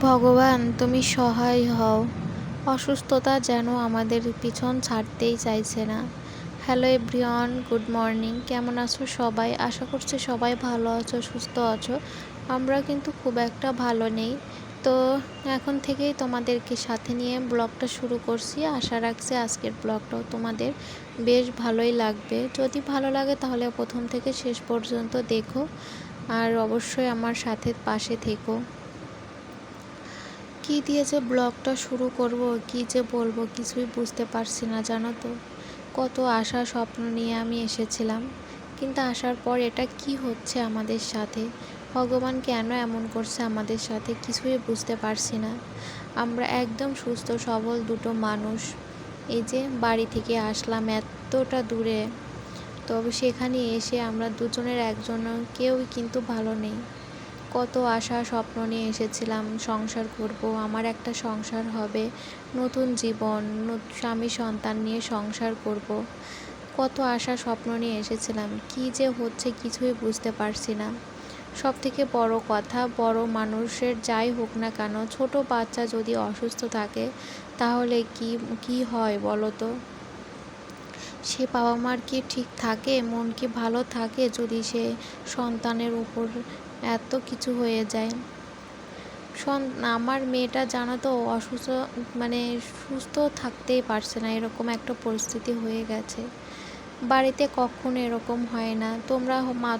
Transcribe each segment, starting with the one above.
ভগবান তুমি সহায় হও। অসুস্থতা যেন আমাদের পিছন ছাড়তেই চাইছে না। Hello everyone, good morning. কেমন আছো সবাই? আশা করছি সবাই ভালো আছো, সুস্থ আছো। আমরা কিন্তু খুব একটা ভালো নেই। তো এখন থেকেই তোমাদেরকে সাথে নিয়ে ব্লগটা শুরু করছি। আশা রাখছি আজকের ব্লগটাও তোমাদের বেশ ভালোই লাগবে। যদি ভালো লাগে তাহলে প্রথম থেকে শেষ পর্যন্ত দেখো, আর অবশ্যই আমার সাথে পাশে থেকো। কী দিয়ে যে ব্লগটা শুরু করব, কী যে বলবো কিছুই বুঝতে পারছি না, জানো তো। কত আশা স্বপ্ন নিয়ে আমি এসেছিলাম, কিন্তু আসার পর এটা কি হচ্ছে আমাদের সাথে? ভগবান কেন এমন করছে আমাদের সাথে কিছুই বুঝতে পারছি না। আমরা একদম সুস্থ সবল দুটো মানুষ, এই যে বাড়ি থেকে আসলাম এতটা দূরে, তবে সেখানে এসে আমরা দুজনের একজনের কেউই কিন্তু ভালো নেই। কত আশা স্বপ্ন নিয়ে এসেছিলাম, সংসার করব, আমার একটা সংসার হবে, নতুন জীবন, স্বামী সন্তান নিয়ে সংসার করব। কত আশা স্বপ্ন নিয়ে এসেছিলাম, কি যে হচ্ছে কিছুই বুঝতে পারছি না। সব থেকে বড় কথা, বড় মানুষের যাই হোক না কেন, ছোট বাচ্চা যদি অসুস্থ থাকে তাহলে কি কি হয় বলো তো? সে বাবা মার কি ঠিক থাকে, মন কি ভালো থাকে যদি সে সন্তানের উপর এত কিছু হয়ে যায়? আমার মেয়েটা জানো তো অসুস্থ, মানে সুস্থ থাকতেই পারছে না, এরকম একটা পরিস্থিতি হয়ে গেছে। বাড়িতে কখনো এরকম হয় না।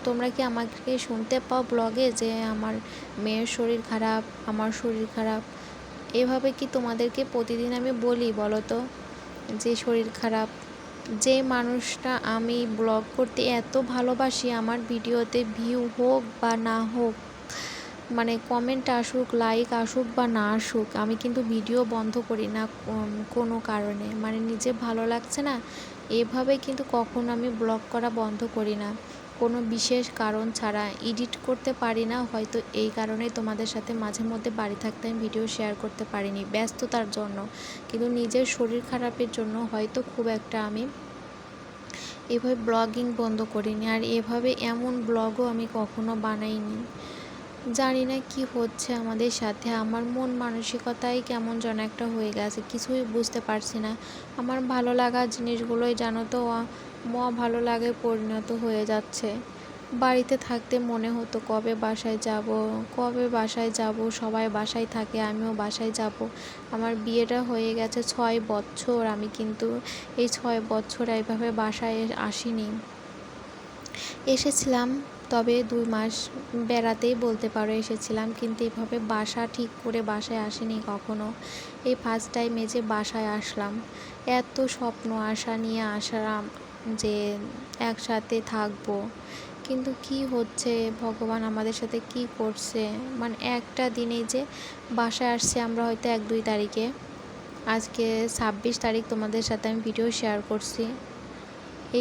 তোমরা কি আমাকে শুনতে পাও ব্লগে যে আমার মেয়ের শরীর খারাপ, আমার শরীর খারাপ? এভাবে কি তোমাদেরকে প্রতিদিন আমি বলি বলো তো যে শরীর খারাপ? যে মানুষটা আমি ব্লগ করতে এত ভালোবাসি, আমার ভিডিওতে ভিউ হোক বা না হোক, মানে কমেন্ট আসুক, লাইক আসুক বা না আসুক, আমি কিন্তু ভিডিও বন্ধ করি না কোনো কারণে। মানে নিজে ভালো লাগছে না, এভাবে কিন্তু কখনো আমি ব্লগ করা বন্ধ করি না, কোনো বিশেষ কারণ ছাড়া। এডিট করতে পারি না হয়তো, এই কারণেই তোমাদের সাথে মাঝে মধ্যে বাড়ি থাকতে আমি ভিডিও শেয়ার করতে পারিনি, ব্যস্ততার জন্য। কিন্তু নিজের শরীর খারাপের জন্য হয়তো খুব একটা আমি এভাবে ব্লগিং বন্ধ করিনি, আর এভাবে এমন ব্লগও আমি কখনো বানাইনি। জানি না কি হচ্ছে আমাদের সাথে, আমার মন মানসিকতাই কেমন যেন একটা হয়ে গেছে, কিছুই বুঝতে পারছি না। আমার ভালো লাগা জিনিসগুলোই জানো তো ভালো লাগে পরিণত হয়ে যাচ্ছে। বাড়িতে থাকতে মনে হতো কবে বাসায় যাব, কবে বাসায় যাব, সবাই বাসায় থাকে আমিও বাসায় যাব। আমার বিয়েটা হয়ে গেছে 6 বছর, আমি কিন্তু এই 6 বছর এইভাবে বাসায় আসিনি। এসেছিলাম তবে 2 মাস বেড়াতেই বলতে পারো এসেছিলাম, কিন্তু এভাবে বাসা ঠিক করে বাসায় আসিনি কখনো। এই ফার্স্ট টাইম যে বাসায় আসলাম, এত স্বপ্ন আশা নিয়ে আসলাম যে একসাথে থাকবো, কিন্তু কি হচ্ছে ভগবান আমাদের সাথে কি করছে? মানে একটা দিনে যে বাসায় আসছে আমরা হয়তো 1-2 তারিখে, আজকে 26 তারিখ তোমাদের সাথে আমি ভিডিও শেয়ার করছি।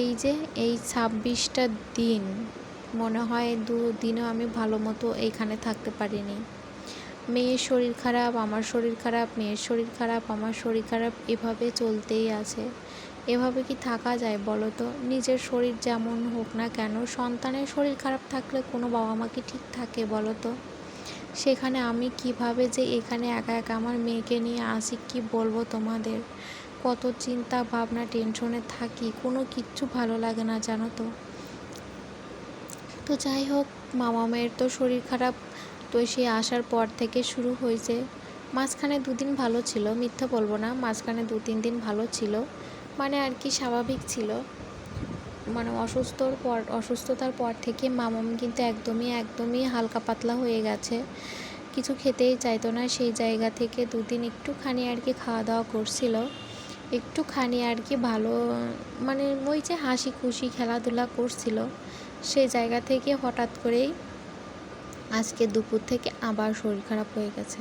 এই যে এই 26টা দিন মনে হয় 2 দিনও আমি ভালো মতো এইখানে থাকতে পারিনি। মেয়ের শরীর খারাপ, আমার শরীর খারাপ, মেয়ের শরীর খারাপ, আমার শরীর খারাপ, এভাবে চলতেই আছে। এভাবে কি থাকা যায় বলো তো? নিজের শরীর যেমন হোক না কেন, সন্তানের শরীর খারাপ থাকলে কোনো বাবা মা কি ঠিক থাকে বলো তো? সেখানে আমি কিভাবে যে এখানে একা একা আমার মেয়েকে নিয়ে আসি, কি বলবো তোমাদের। কত চিন্তা ভাবনা টেনশনে থাকি, কোনো কিচ্ছু ভালো লাগে না জানো তো। তো যাই হোক, মামা মেয়ের তো শরীর খারাপ, তো সে আসার পর থেকে শুরু হয়েছে। মাঝখানে 2 দিন ভালো ছিল, মিথ্যা বলবো না, মাঝখানে 2-3 দিন ভালো ছিল, মানে আর কি স্বাভাবিক ছিল। মানে অসুস্থতার পর থেকে মামাম কিন্তু একদমই হালকা পাতলা হয়ে গেছে, কিছু খেতেই চাইতো না। সেই জায়গা থেকে 2 দিন একটুখানি আর কি খাওয়া দাওয়া করছিল, একটুখানি আর কি ভালো, মানে ওই যে হাসি খুশি খেলাধুলা করছিল। সেই জায়গা থেকে হঠাৎ করেই আজকে দুপুর থেকে আবার শরীর খারাপ হয়ে গেছে।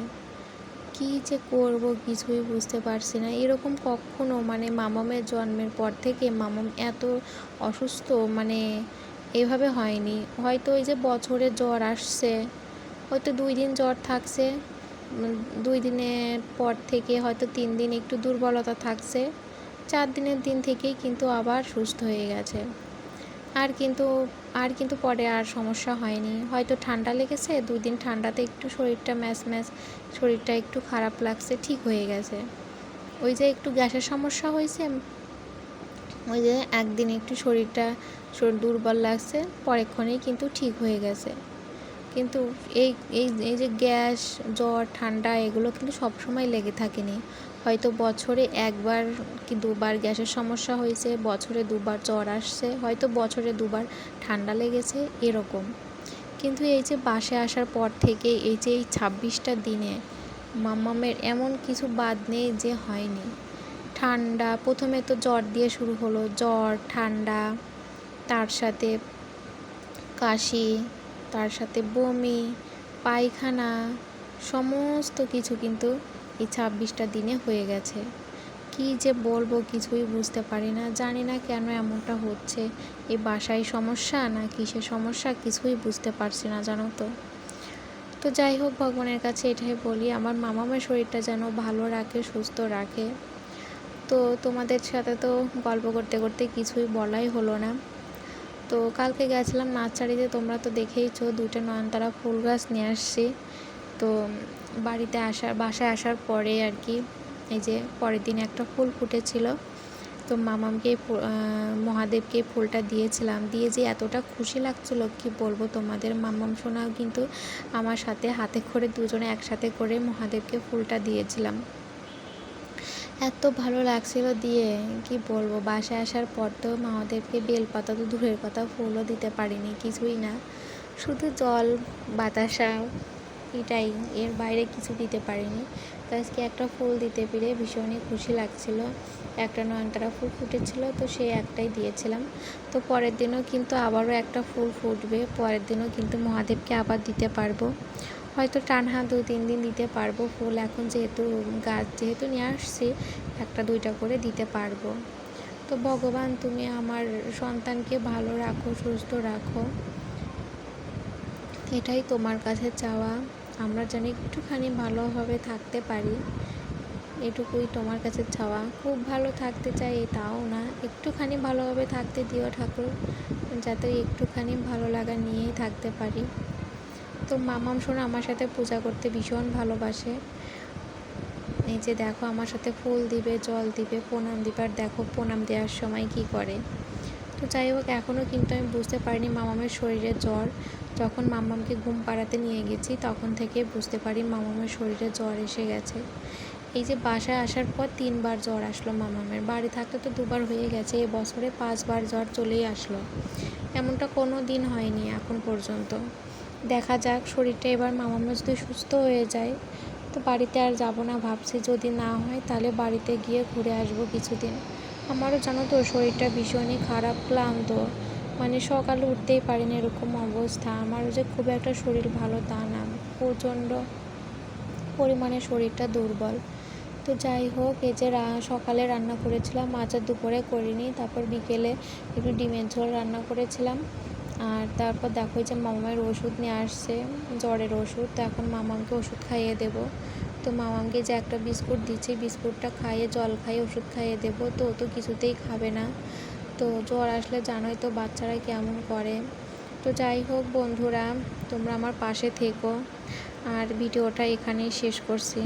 কি যে করব কিছুই বুঝতে পারছি না। এরকম কখনো, মানে মামামের জন্মের পর থেকে মামাম এত অসুস্থ, মানে এভাবে হয়নি। হয়তো ওই যে বছরে জ্বর আসছে, হয়তো 2 দিন জ্বর থাকছে, 2 দিনের পর থেকে হয়তো 3 দিন একটু দুর্বলতা থাকছে, 4 দিনের দিন থেকেই কিন্তু আবার সুস্থ হয়ে গেছে। আর কিন্তু আর কিন্তু পরে আর সমস্যা হয়নি। হয়তো ঠান্ডা লেগেছে, 2 দিন ঠান্ডাতে একটু শরীরটা ম্যাচ শরীরটা একটু খারাপ লাগছে, ঠিক হয়ে গেছে। ওই যে একটু গ্যাসের সমস্যা হয়েছে, ওই যে একদিন একটু শরীরটা দুর্বল লাগছে, পরেক্ষণেই কিন্তু ঠিক হয়ে গেছে। কিন্তু এই এই এই যে গ্যাস, জ্বর, ঠান্ডা এগুলো কিন্তু সবসময় লেগে থাকেনি। হয়তো বছরে 1 বার কি 2 বার গ্যাসের সমস্যা হয়েছে, বছরে 2 বার জ্বর আসছে, হয়তো বছরে 2 বার ঠান্ডা লেগেছে, এরকম। কিন্তু এই যে বাসায় আসার পর থেকে এই যে এই 26টা দিনে মাম্মামের এমন কিছু বাদ নেই যে হয়নি। ঠান্ডা, প্রথমে তো জ্বর দিয়ে শুরু হলো, জ্বর, ঠান্ডা, তার সাথে কাশি, তার সাথে বমি, পায়খানা, সমস্ত কিছু কিন্তু এই 26টা দিনে হয়ে গেছে। কি যে বলবো কিছুই বুঝতে পারি না, জানি না কেন এমনটা হচ্ছে। এই বাসায় সমস্যা না কিসের সমস্যা কিছুই বুঝতে পারছি না, জানো তো। তো যাই হোক, ভগবানের কাছে এটাই বলি আমার মামামের শরীরটা যেন ভালো রাখে, সুস্থ রাখে। তো তোমাদের সাথে তো গল্প করতে করতে কিছুই বলাই হলো না। তো কালকে গেছিলাম নার্সারিতে, তোমরা তো দেখেইছো 2টা নয়নতারা ফুল গাছ নিয়ে আসছি। তো বাসায় আসার পরে আর কি এই যে পরের দিন একটা ফুল ফুটেছিল, তো মামামকে মহাদেবকে ফুলটা দিয়েছিলাম, দিয়ে যে এতটা খুশি লাগছিল কি বলবো তোমাদের। মামাম সোনাও কিন্তু আমার সাথে হাতে করে দুজনে একসাথে করে মহাদেবকে ফুলটা দিয়েছিলাম, এত ভালো লাগছিল দিয়ে কি বলবো। বাসায় আসার পর তো মহাদেবকে বেলপাতা তো দূরের কথা, ফুলও দিতে পারিনি, কিছুই না, শুধু জল, বাতাসা, এটাই, এর বাইরে কিছু দিতে পারিনি। তো আজকে একটা ফুল দিতে পেরে ভীষণই খুশি লাগছিল। একটা নয়নতারা ফুল ফুটেছিল, তো সে একটাই দিয়েছিলাম। তো পরের দিনও কিন্তু আবারও একটা ফুল ফুটবে, পরের দিনও কিন্তু মহাদেবকে আবার দিতে পারবো, হয়তো টানা 2-3 দিন দিতে পারবো ফুল। এখন যেহেতু গাছ নিয়ে আসছি, 1-2টা করে দিতে পারবো। তো ভগবান তুমি আমার সন্তানকে ভালো রাখো, সুস্থ রাখো, এটাই তোমার কাছে চাওয়া। আমরা যেন একটুখানি ভালোভাবে থাকতে পারি, এটুকুই তোমার কাছে চাওয়া। খুব ভালো থাকতে চাই তাও না, একটুখানি ভালোভাবে থাকতে দিও ঠাকুর, যাতে একটুখানি ভালো লাগা নিয়েই থাকতে পারি। তো মামাম সোনা আমার সাথে পূজা করতে ভীষণ ভালোবাসে। এই যে দেখো আমার সাথে ফুল দিবে, জল দিবে, প্রণাম দিবে, আর দেখো প্রণাম দেওয়ার সময় কি করে। তো যাই হোক, এখনও কিন্তু আমি বুঝতে পারিনি মামামের শরীরে জ্বর। যখন মামামকে ঘুম পাড়াতে নিয়ে গেছি তখন থেকে বুঝতে পারি মামামের শরীরে জ্বর এসে গেছে। এই যে বাসায় আসার পর 3 বার জ্বর আসলো মামামের, বাড়ি থাকতে তো 2 বার হয়ে গেছে, এ বছরে 5 বার জ্বর চলেই আসলো। এমনটা কোনো দিন হয়নি এখন পর্যন্ত। দেখা যাক, শরীরটা এবার মামামের যদি সুস্থ হয়ে যায় তো বাড়িতে আর যাব না ভাবছি, যদি না হয় তাহলে বাড়িতে গিয়ে ঘুরে আসবো কিছুদিন। আমারও জানো তো শরীরটা ভীষণই খারাপ, ক্লান্ত, মানে সকালে উঠতেই পারিনি এরকম অবস্থা। আমারও যে খুব একটা শরীর ভালো তা না, প্রচণ্ড পরিমাণে শরীরটা দুর্বল। তো যাই হোক, এই যে সকালে রান্না করেছিলাম, মাছ আর দুপুরে করিনি, তারপর বিকেলে একটু ডিমের ঝোল রান্না করেছিলাম। আর তারপর দেখো যে মামামের ওষুধ নিয়ে আসছে, জ্বরের ওষুধ, তো এখন মামামকে ওষুধ খাইয়ে দেব। তো মামামকে যে একটা বিস্কুট দিচ্ছি, বিস্কুটটা খাইয়ে জল খাইয়ে ওষুধ খাইয়ে দেবো, তো ও তো কিছুতেই খাবে না। তো জ্বর আসলে জানোই তো বাচ্চারা কেমন করে। তো যাই হোক বন্ধুরা, তোমরা আমার পাশে থেকো, আর ভিডিওটা এখানেই শেষ করছি।